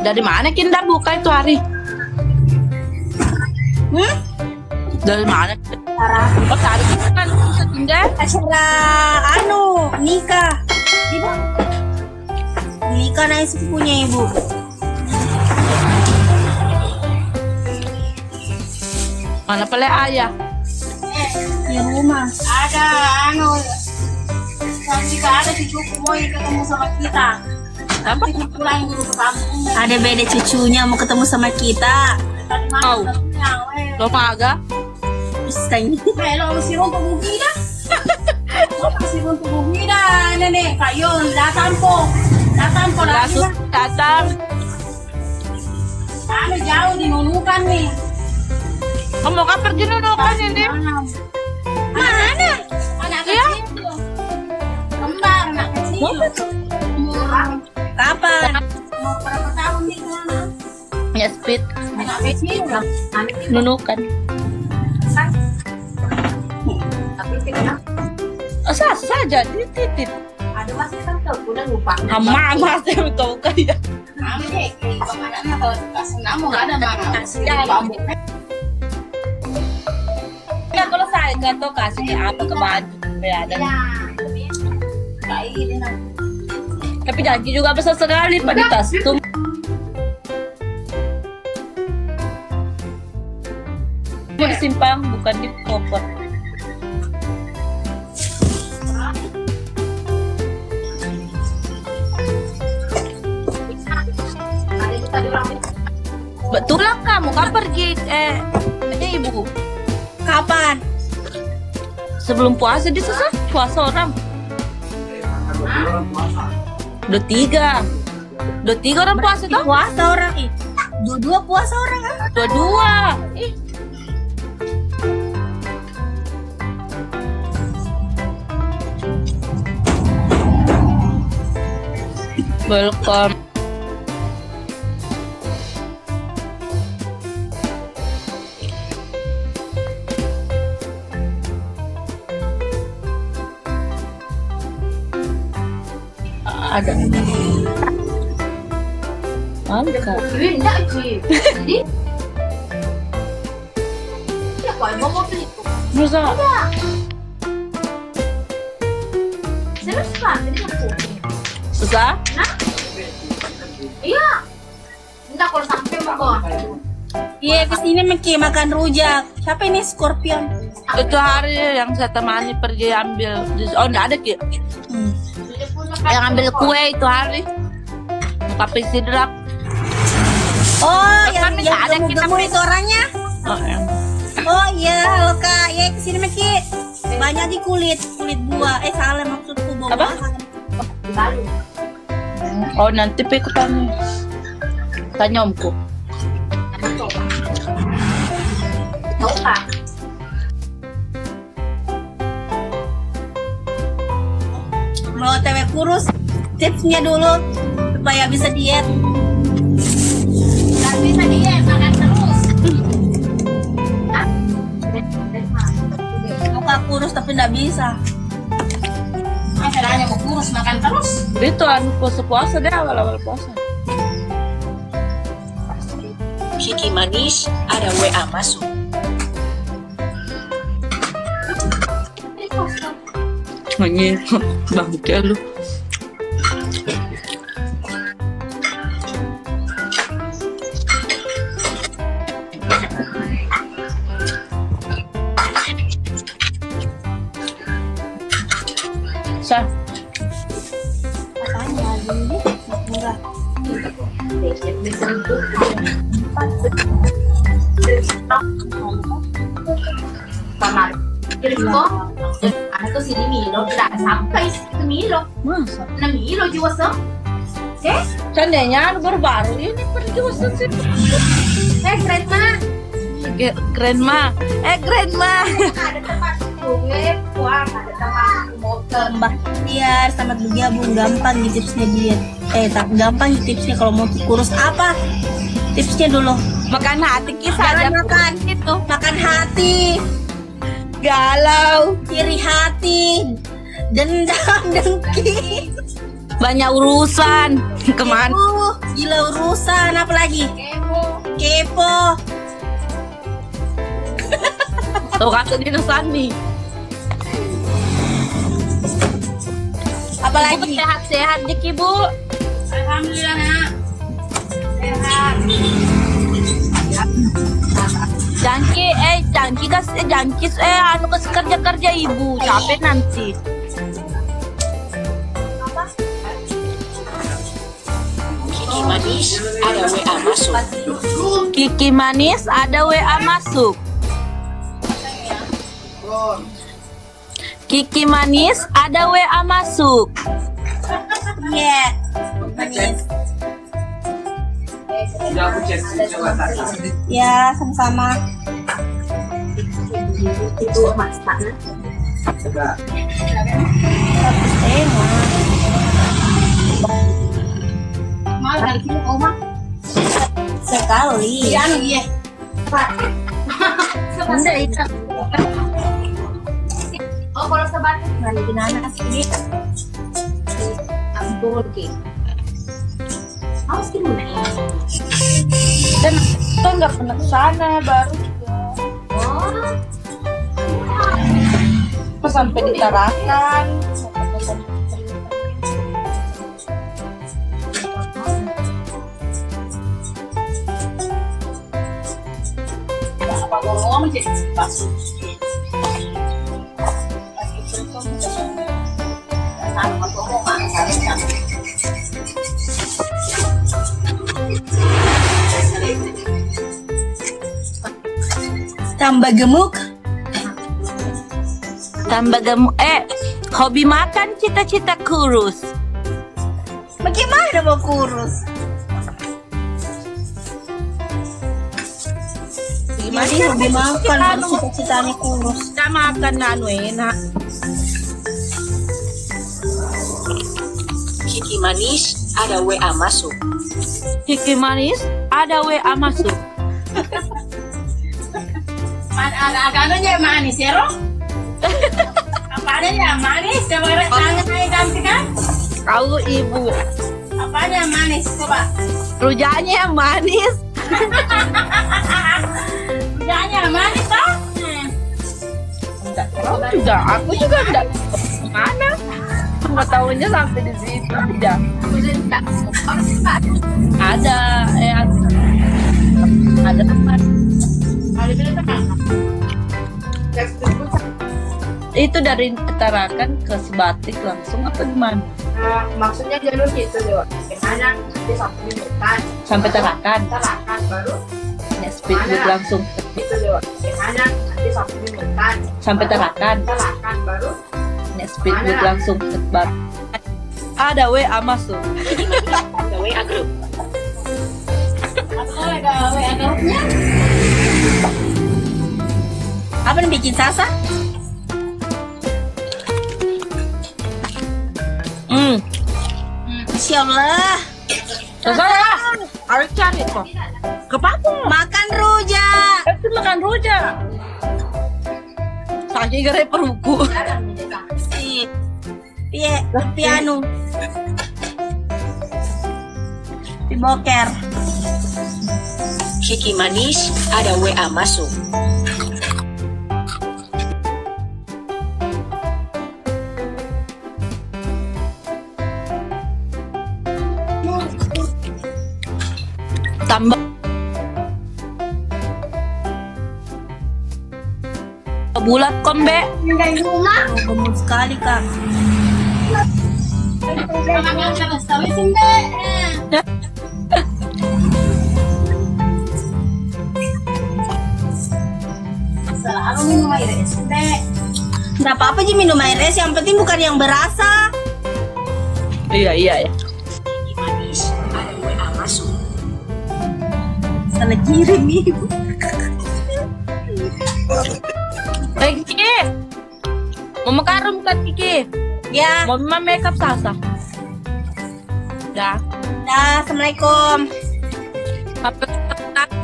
Dari mana Kinda buka itu hari? Dari mana? Oh, hari itu kan bisa Kinda. Acara nikah. Ibu. Nikah naik sepupunya ibu. Mana pale ayah? Di rumah. Ada jika ada cucuku mau ketemu sama kita. Apa? Pulang dulu ke kampung. Ada beda cucunya mau ketemu sama kita. Oh. Lo maga? Istanya. Lo masih untuk bugida. Lo masih untuk bugida. Nenek, kayon datang po. Datang po lagi. Datang. Jauh di Nunukan nih. Kamu kan pergi Nunukan ini? Mana? Anak kecil. Kembar anak kecil. Kapan? Mau berapa tahun di sana? Ya speed. Anak kecil. Nunukan. Oh, saja dititip. Ada masih kan kau udah lupa. Hama masih tahu kaya. Kami deh, kalau anaknya kalau senang mau nggak ada mana. Bambu. Ya kalau saya nggak tahu kasih ke apa ke baju ya dan. Baik ini nanti. Tapi janji juga besar sekali pada tas tuh. Mau disimpan bukan di koper. Betul lah kamu kan pergi ibu. Kapan? Sebelum puasa di susah puasa orang. Udah tiga orang puasa tuh. Puasa orang ih. Dua puasa orang kan? Dua. Ih. Welcome. Ada. Angkat. Enggak sih. Jadi ya kok mau beli itu. Masa? Serius kan? Jadi aku. Susah? Nah. Iya. Enggak kalau sampai mau. Iya, kesini makan rujak. Siapa ini Scorpion? Itu hari yang saya temani pergi ambil. Oh, enggak ada Ki. Yang ambil kue itu hari. Tapi sidrak. Oh, yang Kan nggak ada kita gemuk itu orangnya. Oh, yang. Oh iya, halo Kak. Ya kesini Meki. Banyak di kulit buah. Salah maksudku Apa? Balu. Oh, nanti ikutan. Tanya omku. Tahu Kak? Mau TW kurus, tipsnya dulu supaya bisa diet. Gak bisa diet, makan terus. Muka kurus tapi nggak bisa. Hanya mau kurus makan terus. Itu anu puasa deh awal puasa. Kiki manis, ada WA masuk. Nyanyi bangke lu. Sa, Apanya ini? Murah. Anak sini Milo, tidak sampai ke Milo. masa? Na Milo juga so. Seandainya anu baru-baru ini pergi wasan sih. Grandma, Grandma. Grandma. ada tempat gue, puang, ada tempat motor. Mbak biar selamat bergabung gampang di tipsnya diet. Tak gampang di tipsnya kalau mau kurus apa? Tipsnya dulu. Makan hati kisah aja. Jangan makan Itu. makan hati, Galau. iri hati, dendam, dengki. Banyak urusan. Kemana? Gila urusan, apa lagi? Kepo. Tuh kata Dino Sani. Apa lagi? Sehat-sehat dik ibu. Alhamdulillah nak. Sehat. Jangki anu kes kerja ibu, capek nanti. Kiki manis, ada WA masuk. Kiki manis ada WA masuk. Kiki manis ada WA masuk. Iya. Manis. Ya, sama-sama. Itu mas tanah. Mau kali kilo oma? Sekali. Iya, iya. Bunda itu. Oh, kalau sebatas balikin anak ini. Ampun ke. Awas gimana ya? Dan kita nggak pernah kesana baru juga. Oh. Pas sampai di Tarakan. Apa ngomong jadi pas. Tambah gemuk. Tambah gemuk. Hobi makan cita-cita kurus. Bagaimana mau kurus? Gimana hobi makan harus cita-citanya kurus? Kita makan anu enak. Kiki manis, ada WA masuk. Kiki manis ada WA masuk. Agaknya manis ya, Roh? Apa adanya manis? Coba tangannya ganti kan? Kalau ibu Apa ada yang manis? Coba. rujaknya yang manis. Rujaknya manis toh? Aku juga enggak kemana. Pengetahuannya sampai di situ tidak. Ada tempat. Itu dari Tarakan ke Sebatik langsung apa gimana? Maksudnya jalur gitu loh. Gimana nanti satu minutan Sampai Tarakan, terakan baru naik speedboat langsung. gitu loh. Gimana nanti satu minutan Sampai Tarakan, terakan baru naik speedboat langsung ke Sebatik. Ada WA masuk. Kiki manis, ada WA grup. Apa yang bikin Sasa? Masya Allah. Terserah. Harus cari kok. Kepapa. Makan rujak. Itu makan rujak. Saya gara peruku. Piano. Diboker. Kiki manis, ada WA masuk. Tambah bulat kombe. Dari rumah. Gemuk sekali kak. Selalu minum air es teh. Nggak apa-apa sih minum air es, yang penting bukan yang berasa. Iya ya. Kiki manis, ada WA masuk. Salah kirim nih. Kiki, mau makarum kan Kiki? Ya, Mau makeup Sasa? Dah. dah, assalamualaikum.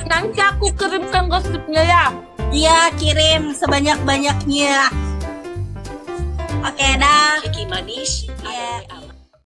Nanti aku kirimkan gosipnya ya. Iya, kirim sebanyak-banyaknya. Oke, dah.